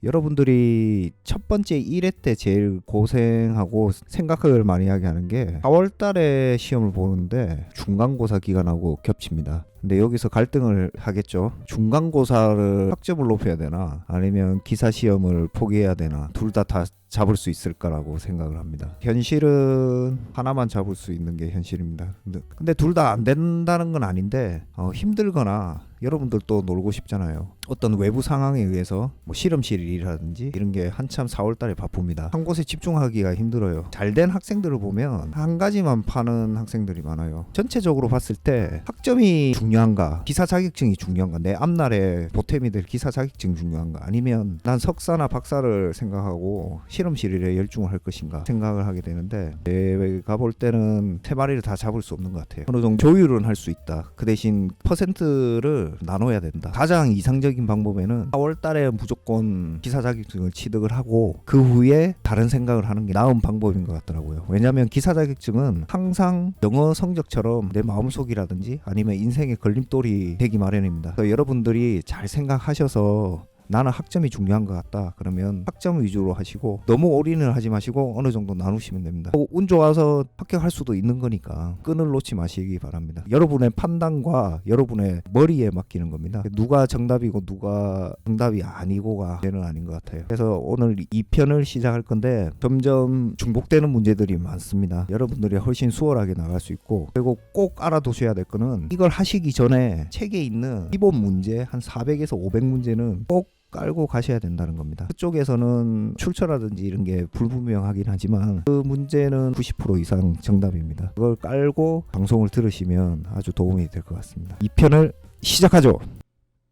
여러분들이 첫 번째 1회 때 제일 고생하고 생각을 많이 하게 하는 게 4월 달에 시험을 보는데 중간고사 기간하고 겹칩니다. 근데 여기서 갈등을 하겠죠. 중간고사를 학점을 높여야 되나 아니면 기사 시험을 포기해야 되나, 둘 다 잡을 수 있을까라고 생각을 합니다. 현실은 하나만 잡을 수 있는 게 현실입니다. 근데 둘 다 안 된다는 건 아닌데 힘들거나 여러분들 또 놀고 싶잖아요. 어떤 외부 상황에 의해서 실험실이라든지 이런 게 한참 4월 달에 바쁩니다. 한 곳에 집중하기가 힘들어요. 잘된 학생들을 보면 한 가지만 파는 학생들이 많아요. 전체적으로 봤을 때 학점이 중요한가, 기사 자격증이 중요한가, 내 앞날에 보탬이 될 기사 자격증 중요한가, 아니면 난 석사나 박사를 생각하고 실험실에 열중을 할 것인가 생각을 하게 되는데, 제가 볼 때는 세 마리를 다 잡을 수 없는 것 같아요. 어느 정도 조율은 할 수 있다. 그 대신 퍼센트를 나눠야 된다. 가장 이상적인 방법에는 4월 달에 무조건 기사 자격증을 취득을 하고 그 후에 다른 생각을 하는 게 나은 방법인 것 같더라고요. 왜냐하면 기사 자격증은 항상 영어 성적처럼 내 마음속이라든지 아니면 인생의 걸림돌이 되기 마련입니다. 그래서 여러분들이 잘 생각하셔서 나는 학점이 중요한 것 같다 그러면 학점 위주로 하시고, 너무 올인을 하지 마시고 어느 정도 나누시면 됩니다. 운 좋아서 합격할 수도 있는 거니까 끈을 놓지 마시기 바랍니다. 여러분의 판단과 여러분의 머리에 맡기는 겁니다. 누가 정답이고 누가 정답이 아니고가 문제는 아닌 것 같아요. 그래서 오늘 2편을 시작할 건데 점점 중복되는 문제들이 많습니다. 여러분들이 훨씬 수월하게 나갈 수 있고, 그리고 꼭 알아두셔야 될 거는 이걸 하시기 전에 책에 있는 기본 문제 한 400에서 500문제는 꼭 깔고 가셔야 된다는 겁니다. 그쪽에서는 출처라든지 이런 게 불분명하긴 하지만 그 문제는 90% 이상 정답입니다. 그걸 깔고 방송을 들으시면 아주 도움이 될 것 같습니다. 2편을 시작하죠.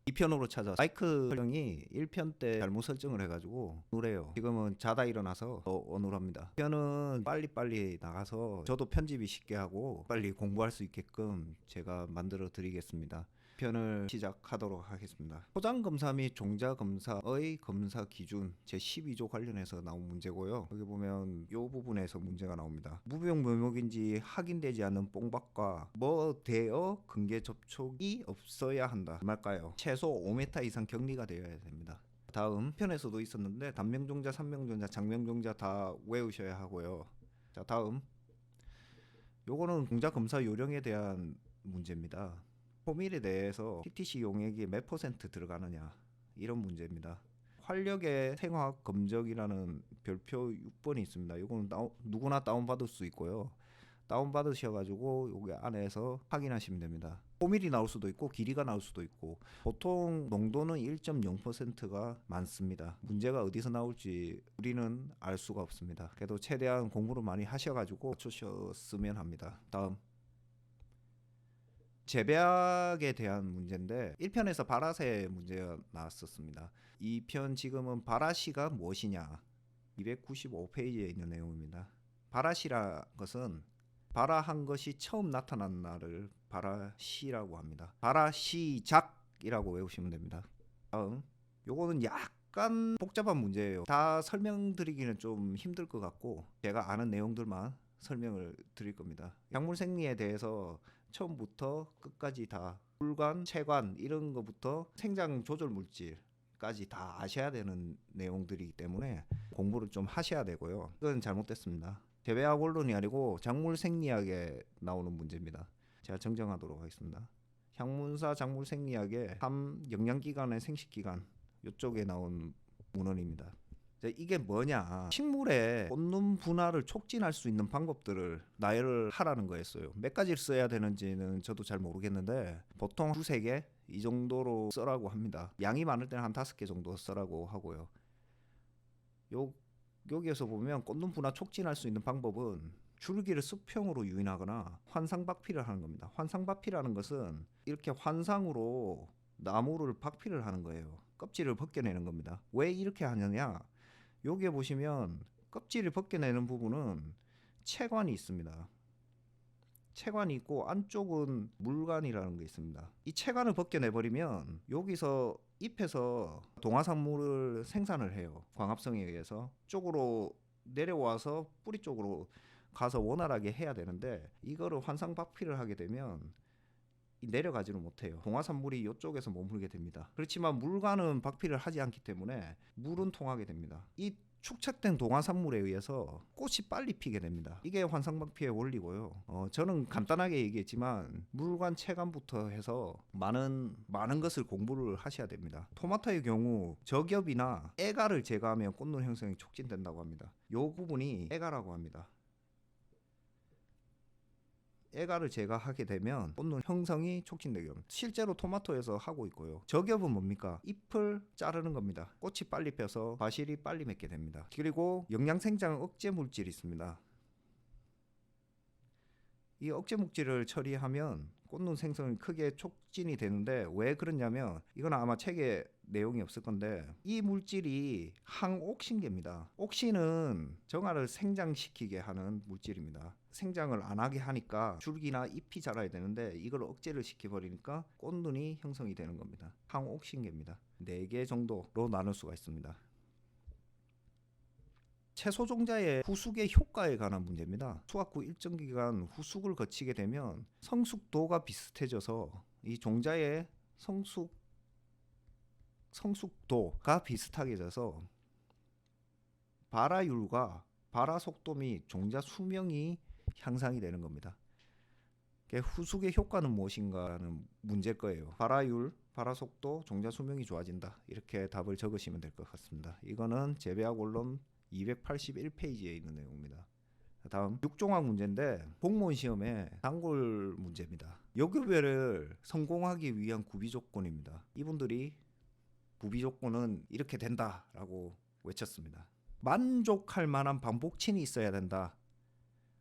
2편으로 찾아 마이크 설정이 1편 때 잘못 설정을 해가지고 어눌해요. 지금은 자다 일어나서 더 어눌합니다. 2편은 빨리빨리 나가서 저도 편집이 쉽게 하고 빨리 공부할 수 있게끔 제가 만들어 드리겠습니다. 편을 시작하도록 하겠습니다. 포장검사 및 종자검사의 검사 기준 제12조 관련해서 나온 문제고요. 여기 보면 이 부분에서 문제가 나옵니다. 무병무목인지 확인되지 않는 뽕박과 뭐 대어 근계 접촉이 없어야 한다. 말까요? 최소 5m 이상 격리가 되어야 됩니다. 다음 편에서도 있었는데 단명종자, 삼명종자, 장명종자 다 외우셔야 하고요. 자, 다음 요거는 공자검사 요령에 대한 문제입니다. 포밀에 대해서 PTC 용액이 몇 % 들어가느냐, 이런 문제입니다. 활력의 생화학 검적이라는 별표 6번이 있습니다. 이거는 누구나 다운받을 수 있고요. 다운받으셔가지고 여기 안에서 확인하시면 됩니다. 포밀이 나올 수도 있고 길이가 나올 수도 있고, 보통 농도는 1.0%가 많습니다. 문제가 어디서 나올지 우리는 알 수가 없습니다. 그래도 최대한 공부를 많이 하셔가지고 맞추셨으면 합니다. 다음 재배학에 대한 문제인데 1편에서 발화세 문제가 나왔었습니다. 2편 지금은 발화시가 무엇이냐, 295페이지에 있는 내용입니다. 발화시라 것은 발화한 것이 처음 나타난 날을 발화시라고 합니다. 발화시작이라고 외우시면 됩니다. 다음 요거는 약간 복잡한 문제예요. 다 설명드리기는 좀 힘들 것 같고 제가 아는 내용들만 설명을 드릴 겁니다. 약물생리에 대해서 처음부터 끝까지 다 불관, 체관 이런 거부터 생장 조절 물질까지 다 아셔야 되는 내용들이기 때문에 공부를 좀 하셔야 되고요. 이건 잘못됐습니다. 재배학 원론이 아니고 작물 생리학에 나오는 문제입니다. 제가 정정하도록 하겠습니다. 향문사 작물 생리학의 3 영양기관의 생식기관 이쪽에 나온 문헌입니다. 이게 뭐냐, 식물의 꽃눈 분화를 촉진할 수 있는 방법들을 나열을 하라는 거였어요. 몇 가지를 써야 되는지는 저도 잘 모르겠는데 보통 2-3개 이 정도로 써라고 합니다. 양이 많을 때는 한 5개 정도 써라고 하고요. 여기에서 보면 꽃눈 분화 촉진할 수 있는 방법은 줄기를 수평으로 유인하거나 환상박피를 하는 겁니다. 환상박피라는 것은 이렇게 환상으로 나무를 박피를 하는 거예요. 껍질을 벗겨내는 겁니다. 왜 이렇게 하느냐, 여기에 보시면 껍질을 벗겨내는 부분은 체관이 있습니다. 체관이 있고 안쪽은 물관이라는 게 있습니다. 이 체관을 벗겨내버리면 여기서 잎에서 동화산물을 생산을 해요. 광합성에 의해서 쪽으로 내려와서 뿌리 쪽으로 가서 원활하게 해야 되는데, 이거를 환상박피를 하게 되면 내려가지는 못해요. 동화산물이 이쪽에서 머물게 됩니다. 그렇지만 물과는 박피를 하지 않기 때문에 물은 통하게 됩니다. 이 축적된 동화산물에 의해서 꽃이 빨리 피게 됩니다. 이게 환상박피의 원리고요. 저는 간단하게 얘기했지만 물관 체감부터 해서 많은 것을 공부를 하셔야 됩니다. 토마토의 경우 저겹이나 애가를 제거하면 꽃눈 형성이 촉진된다고 합니다. 이 부분이 애가라고 합니다. 애가를 제거하게 되면 꽃눈 형성이 촉진되게 합니다. 실제로 토마토에서 하고 있고요. 저겹은 뭡니까? 잎을 자르는 겁니다. 꽃이 빨리 펴서 과실이 빨리 맺게 됩니다. 그리고 영양생장 억제 물질이 있습니다. 이 억제 물질을 처리하면 꽃눈 생성이 크게 촉진이 되는데 왜 그러냐면 이건 아마 책에 내용이 없을 건데 이 물질이 항옥신계입니다. 옥신은 정화를 생장시키게 하는 물질입니다. 생장을 안 하게 하니까 줄기나 잎이 자라야 되는데 이걸 억제를 시켜버리니까 꽃눈이 형성이 되는 겁니다. 항옥신계입니다. 4개 정도로 나눌 수가 있습니다. 채소 종자의 후숙의 효과에 관한 문제입니다. 수확 후 일정 기간 후숙을 거치게 되면 성숙도가 비슷해져서 이 종자의 성숙도가 비슷하게 져서 발화율과 발화 속도 및 종자 수명이 향상이 되는 겁니다. 후숙의 효과는 무엇인가는 문제일 거예요. 발화율, 발화 속도, 종자 수명이 좋아진다. 이렇게 답을 적으시면 될 것 같습니다. 이거는 재배학 원론 281페이지에 있는 내용입니다. 다음 육종학 문제인데 공무원 시험에 단골 문제입니다. 여교배를 성공하기 위한 구비 조건입니다. 이분들이 구비 조건은 이렇게 된다라고 외쳤습니다. 만족할 만한 반복친이 있어야 된다.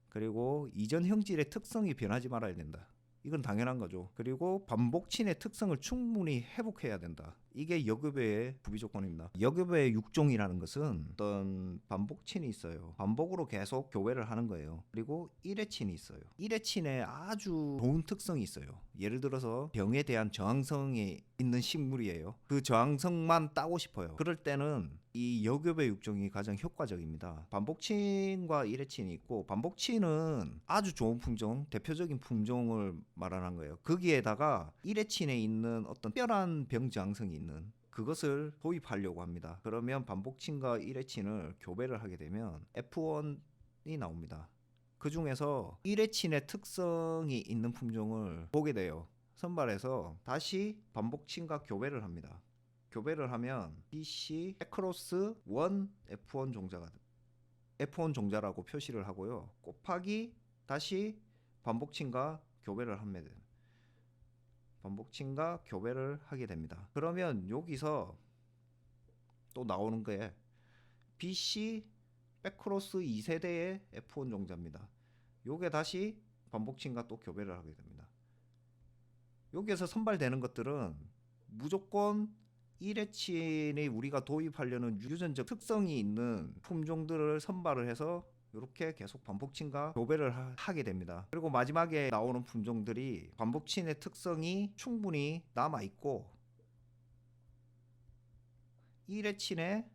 그리고 이전 형질의 특성이 변하지 말아야 된다. 이건 당연한 거죠. 그리고 반복친의 특성을 충분히 회복해야 된다. 이게 여급의 구비 조건입니다. 여급의 육종이라는 것은 어떤 반복친이 있어요. 반복으로 계속 교배를 하는 거예요. 그리고 일회친이 있어요. 일회친에 아주 좋은 특성이 있어요. 예를 들어서 병에 대한 저항성이 있는 식물이에요. 그 저항성만 따고 싶어요. 그럴 때는 이 여급의 육종이 가장 효과적입니다. 반복친과 일회친이 있고 반복친은 아주 좋은 품종, 대표적인 품종을 말하는 거예요. 거기에다가 일회친에 있는 어떤 특별한 병 저항성이 있는 그것을 도입하려고 합니다. 그러면 반복친과 일회친을 교배를 하게 되면 F1이 나옵니다. 그 중에서 일회친의 특성이 있는 품종을 보게 돼요. 선발해서 다시 반복친과 교배를 합니다. 교배를 하면 BC 에크로스 1 F1 종자가 F1 종자라고 표시를 하고요. 곱하기 다시 반복친과 교배를 합니다. 반복친과 교배를 하게 됩니다. 그러면 여기서 또 나오는 게 BC 백크로스 2세대의 F1 종자입니다. 요게 다시 반복친과 또 교배를 하게 됩니다. 여기에서 선발되는 것들은 무조건 일회친이 우리가 도입하려는 유전적 특성이 있는 품종들을 선발을 해서 이렇게 계속 반복친과 교배를 하게 됩니다. 그리고 마지막에 나오는 품종들이 반복친의 특성이 충분히 남아있고 일회친의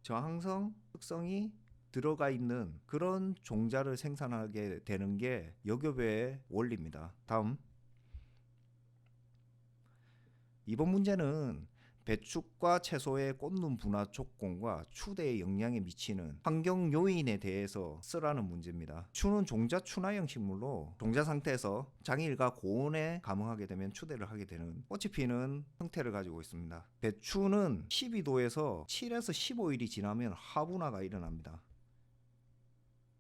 저항성 특성이 들어가 있는 그런 종자를 생산하게 되는 게 여교배의 원리입니다. 다음 이번 문제는 배축과 채소의 꽃눈 분화 조건과 추대의 영향에 미치는 환경 요인에 대해서 쓰라는 문제입니다. 추는 종자 춘화형 식물로 종자 상태에서 장일과 고온에 감응하게 되면 추대를 하게 되는 꽃이 피는 형태를 가지고 있습니다. 배추는 12도에서 7에서 15일이 지나면 하분화가 일어납니다.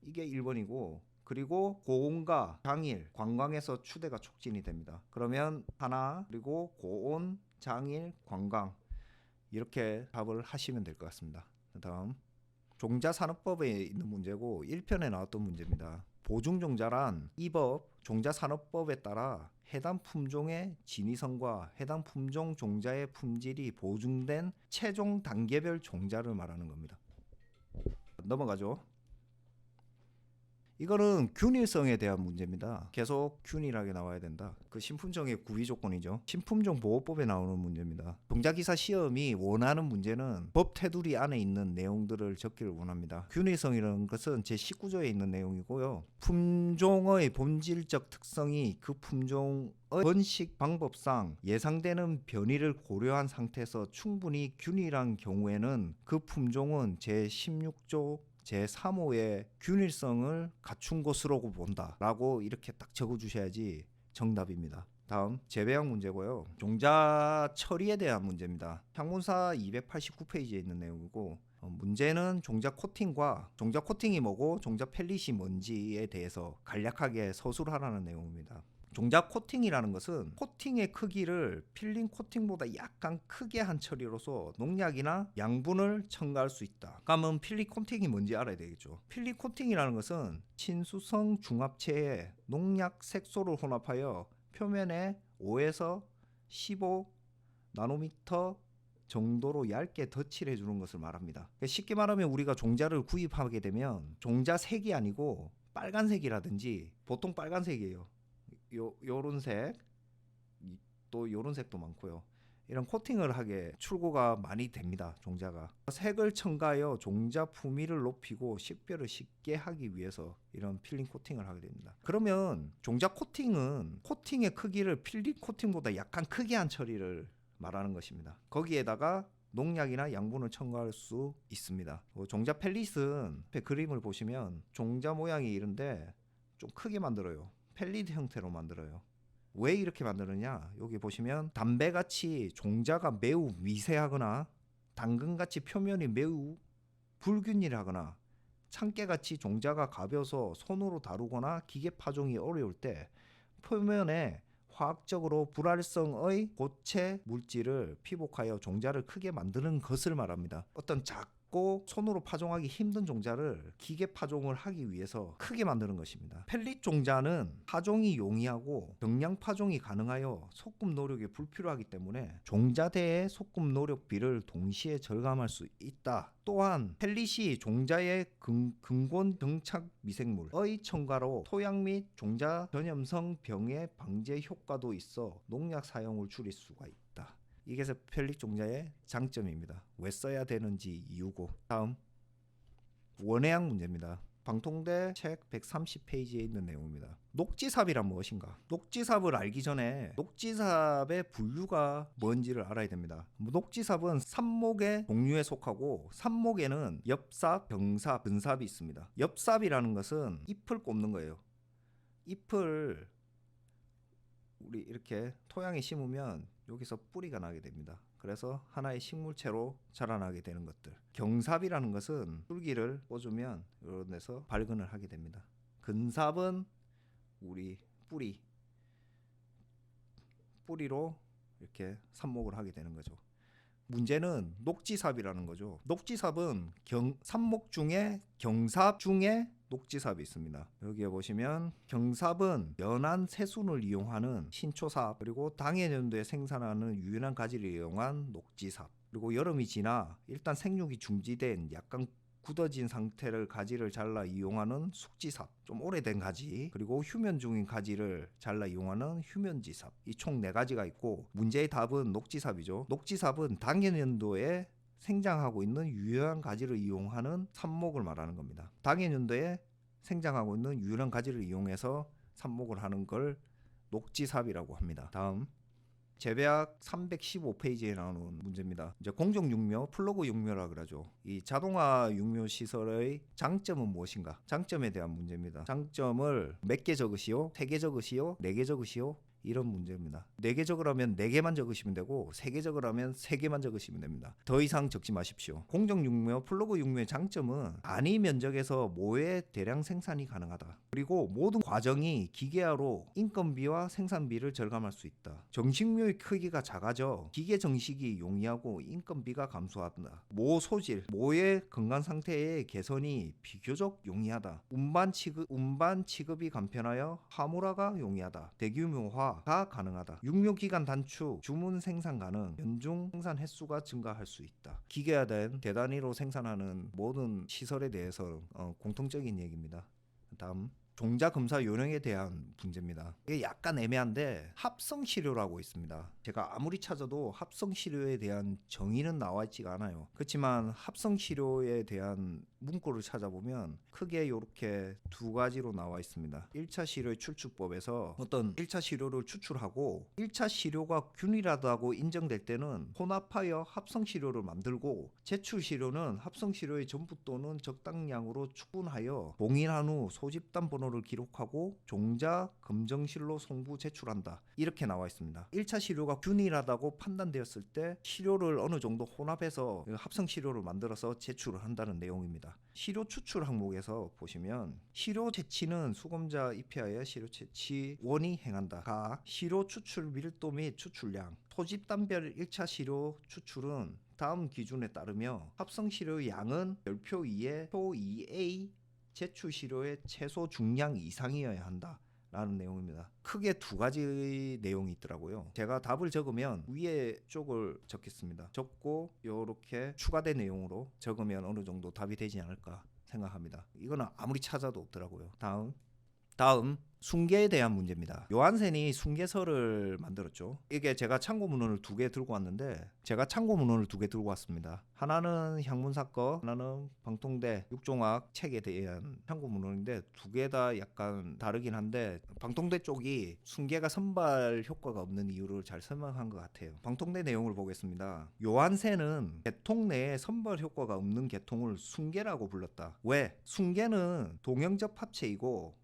이게 1번이고 그리고 고온과 장일, 관광에서 추대가 촉진이 됩니다. 그러면 하나, 그리고 고온, 장일, 관광 이렇게 답을 하시면 될 것 같습니다. 다음 종자산업법에 있는 문제고 1편에 나왔던 문제입니다. 보증종자란 이 법 종자산업법에 따라 해당 품종의 진위성과 해당 품종 종자의 품질이 보증된 최종 단계별 종자를 말하는 겁니다. 넘어가죠. 이거는 균일성에 대한 문제입니다. 계속 균일하게 나와야 된다. 그 신품종의 구비 조건이죠. 신품종 보호법에 나오는 문제입니다. 동자기사 시험이 원하는 문제는 법 테두리 안에 있는 내용들을 적기를 원합니다. 균일성이라는 것은 제19조에 있는 내용이고요. 품종의 본질적 특성이 그 품종의 번식 방법상 예상되는 변이를 고려한 상태에서 충분히 균일한 경우에는 그 품종은 제16조 제3호의 균일성을 갖춘 것으로 본다 라고 이렇게 딱 적어주셔야지 정답입니다. 다음 재배양 문제고요. 종자 처리에 대한 문제입니다. 향문사 289페이지에 있는 내용이고 문제는 종자 코팅과 종자 코팅이 뭐고 종자 펠릿이 뭔지에 대해서 간략하게 서술하라는 내용입니다. 종자 코팅이라는 것은 코팅의 크기를 필링 코팅보다 약간 크게 한 처리로서 농약이나 양분을 첨가할 수 있다. 그러면 필링 코팅이 뭔지 알아야 되겠죠. 필링 코팅이라는 것은 친수성 중합체에 농약 색소를 혼합하여 표면에 5에서 15 나노미터 정도로 얇게 덧칠해 주는 것을 말합니다. 쉽게 말하면 우리가 종자를 구입하게 되면 종자 색이 아니고 빨간색이라든지 보통 빨간색이에요. 요런 색, 또 요런 색도 많고요. 이런 코팅을 하게 출고가 많이 됩니다. 종자가 색을 첨가하여 종자 품위를 높이고 식별을 쉽게 하기 위해서 이런 필링 코팅을 하게 됩니다. 그러면 종자 코팅은 코팅의 크기를 필링 코팅보다 약간 크게 한 처리를 말하는 것입니다. 거기에다가 농약이나 양분을 첨가할 수 있습니다. 종자 펠릿은 그림을 보시면 종자 모양이 이런데 좀 크게 만들어요. 펠릿 형태로 만들어요. 왜 이렇게 만드느냐? 여기 보시면 담배같이 종자가 매우 미세하거나 당근같이 표면이 매우 불균일하거나 참깨같이 종자가 가벼워서 손으로 다루거나 기계 파종이 어려울 때 표면에 화학적으로 불활성의 고체 물질을 피복하여 종자를 크게 만드는 것을 말합니다. 어떤 작고 손으로 파종하기 힘든 종자를 기계 파종을 하기 위해서 크게 만드는 것입니다. 펠릿 종자는 파종이 용이하고 경량 파종이 가능하여 소금 노력이 불필요하기 때문에 종자대의 소금 노력비를 동시에 절감할 수 있다. 또한 펠릿이 종자의 근본 정착 미생물의 첨가로 토양 및 종자 전염성 병의 방제 효과도 있어 농약 사용을 줄일 수가 있다. 이게 펠릿 종자의 장점입니다. 왜 써야 되는지 이유고. 다음 원해양 문제입니다. 방통대 책 130페이지에 있는 내용입니다. 녹지삽이란 무엇인가? 녹지삽을 알기 전에 녹지삽의 분류가 뭔지를 알아야 됩니다. 녹지삽은 삽목의 종류에 속하고 삽목에는 엽삽, 병삽, 근삽이 있습니다. 엽삽이라는 것은 잎을 꼽는 거예요. 잎을 우리 이렇게 토양에 심으면 여기서 뿌리가 나게 됩니다. 그래서 하나의 식물체로 자라나게 되는 것들. 경삽이라는 것은 줄기를 꽂으면 이런 데서 발근을 하게 됩니다. 근삽은 우리 뿌리로 이렇게 삽목을 하게 되는 거죠. 문제는 녹지삽이라는 거죠. 녹지삽은 삽목 중에 경삽 중에 녹지삽이 있습니다. 여기에 보시면 경삽은 연한 새순을 이용하는 신초삽, 그리고 당해년도에 생산하는 유연한 가지를 이용한 녹지삽, 그리고 여름이 지나 일단 생육이 중지된 약간 굳어진 상태를 가지를 잘라 이용하는 숙지삽, 좀 오래된 가지, 그리고 휴면 중인 가지를 잘라 이용하는 휴면지삽, 이 총 4가지가 있고 문제의 답은 녹지삽이죠. 녹지삽은 당해년도에 생장하고 있는 유연한 가지를 이용하는 삽목을 말하는 겁니다. 당해년도에 생장하고 있는 유연한 가지를 이용해서 삽목을 하는 걸 녹지삽이라고 합니다. 다음 재배학 315페이지에 나오는 문제입니다. 이제 공정 육묘, 플러그 육묘라 그러죠. 이 자동화 육묘 시설의 장점은 무엇인가? 장점에 대한 문제입니다. 장점을 몇 개 적으시오? 3개 적으시오? 4개 적으시오? 이런 문제입니다. 4개 적으라면 4개만 적으시면 되고 3개 적으라면 3개만 적으시면 됩니다. 더 이상 적지 마십시오. 공정 육묘, 플러그 육묘의 장점은 단위 면적에서 모의 대량 생산이 가능하다. 그리고 모든 과정이 기계화로 인건비와 생산비를 절감할 수 있다. 정식묘의 크기가 작아져 기계 정식이 용이하고 인건비가 감소한다. 모 소질, 모의 건강 상태의 개선이 비교적 용이하다. 운반 취급이 간편하여 화물화가 용이하다. 대규모화 가 가능하다. 육묘 기간 단축, 주문 생산 가능, 연중 생산 횟수가 증가할 수 있다. 기계화된 대단위로 생산하는 모든 시설에 대해서 공통적인 얘기입니다. 다음 종자 검사 요령에 대한 문제입니다. 이게 약간 애매한데 합성 시료라고 있습니다. 제가 아무리 찾아도 합성 시료에 대한 정의는 나와 있지가 않아요. 그렇지만 합성 시료에 대한 문구를 찾아보면 크게 이렇게 두 가지로 나와 있습니다. 1차 시료의 추출법에서 어떤 1차 시료를 추출하고 1차 시료가 균일하다고 인정될 때는 혼합하여 합성 시료를 만들고 제출 시료는 합성 시료의 전부 또는 적당량으로 축분하여 봉인한 후 소집단 번호를 기록하고 종자 검정실로 송부 제출한다. 이렇게 나와 있습니다. 1차 시료가 균일하다고 판단되었을 때 시료를 어느 정도 혼합해서 합성 시료를 만들어서 제출을 한다는 내용입니다. 시료 추출 항목에서 보시면 시료 채취는 수검자 입회하여 시료 채취 원이 행한다. 가 시료 추출 밀도 및 추출량 토집단별 1차 시료 추출은 다음 기준에 따르며 합성 시료 양은 별표 2에 표 2A 제출 시료의 최소 중량 이상이어야 한다. 라는 내용입니다. 크게 두 가지 내용이 있더라고요. 제가 답을 적으면 위에 쪽을 적겠습니다. 적고 이렇게 추가된 내용으로 적으면 어느 정도 답이 되지 않을까 생각합니다. 이거는 아무리 찾아도 없더라고요. 다음 숭계에 대한 문제입니다. 요한센이 숭계설을 만들었죠. 이게 제가 참고문헌을 두 개 들고 왔는데 왔습니다. 하나는 향문사 거, 하나는 방통대 육종학 책에 대한 참고문헌인데 두 개 다 약간 다르긴 한데 방통대 쪽이 숭계가 선발 효과가 없는 이유를 잘 설명한 것 같아요. 방통대 내용을 보겠습니다. 요한센은 계통 내에 선발 효과가 없는 계통을 숭계라고 불렀다. 왜? 숭계는 동형적 합체이고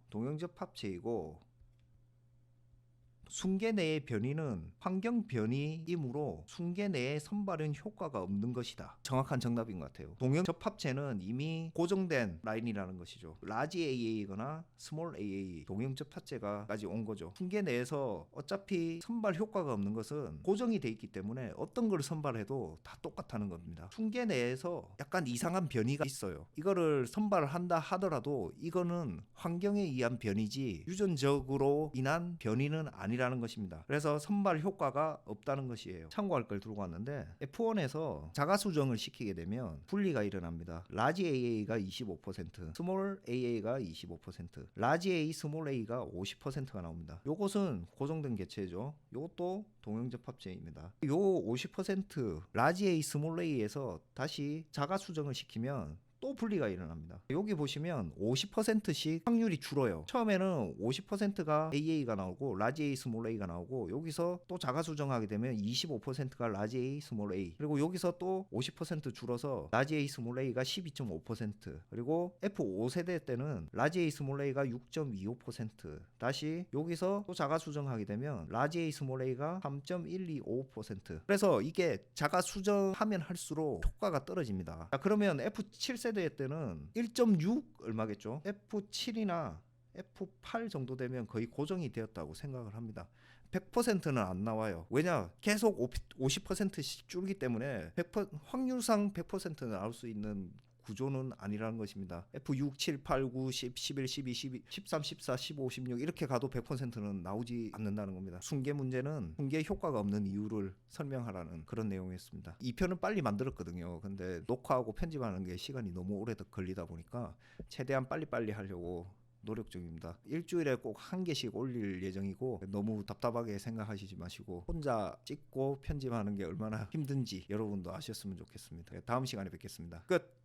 숭계 내의 변이는 환경 변이이므로 숭계 내에 선발은 효과가 없는 것이다. 정확한 정답인 것 같아요. 동형 접합체는 이미 고정된 라인이라는 것이죠. 라지 AA거나 스몰 AA 동형 접합체가까지 온 거죠. 숭계 내에서 어차피 선발 효과가 없는 것은 고정이 돼 있기 때문에 어떤 걸 선발해도 다 똑같다는 겁니다. 숭계 내에서 약간 이상한 변이가 있어요. 이거를 선발한다 하더라도 이거는 환경에 의한 변이지 유전적으로 인한 변이는 아니라는 것입니다. 그래서 선발 효과가 없다는 것이에요. 참고할 걸 들고 왔는데 F1에서 자가 수정을 시키게 되면 분리가 일어납니다. 라지 AA가 25%, 스몰 AA가 25%, 라지 A, 스몰 A가 50%가 나옵니다. 요것은 고정된 개체죠. 요것도 동형접합체입니다. 요 50% 라지 A, 스몰 A에서 다시 자가 수정을 시키면 또 분리가 일어납니다. 여기 보시면 50%씩 확률이 줄어요. 처음에는 50%가 AA가 나오고 라지 A, 스몰 A가 나오고 여기서 또 자가 수정하게 되면 25%가 라지 A, 스몰 A 그리고 여기서 또 50% 줄어서 라지 A, 스몰 A가 12.5% 그리고 F5세대 때는 라지 A, 스몰 A가 6.25% 다시 여기서 또 자가 수정하게 되면 라지 A, 스몰 A가 3.125% 그래서 이게 자가 수정하면 할수록 효과가 떨어집니다. 자, 그러면 F7세대 때는 1.6 얼마겠죠? F7이나 F8 정도 되면 거의 고정이 되었다고 생각을 합니다. 100%는 안 나와요. 왜냐? 계속 50%씩 줄기 때문에 확률상 100%는 나올 수 있는 구조는 아니라는 것입니다. F6, 7, 8, 9, 10, 11, 12, 13, 14, 15, 16 이렇게 가도 100%는 나오지 않는다는 겁니다. 숭계 문제는 숭계 효과가 없는 이유를 설명하라는 그런 내용이었습니다. 2편은 빨리 만들었거든요. 근데 녹화하고 편집하는 게 시간이 너무 오래 걸리다 보니까 최대한 빨리빨리 하려고 노력 중입니다. 일주일에 꼭 한 개씩 올릴 예정이고 너무 답답하게 생각하시지 마시고 혼자 찍고 편집하는 게 얼마나 힘든지 여러분도 아셨으면 좋겠습니다. 다음 시간에 뵙겠습니다. 끝!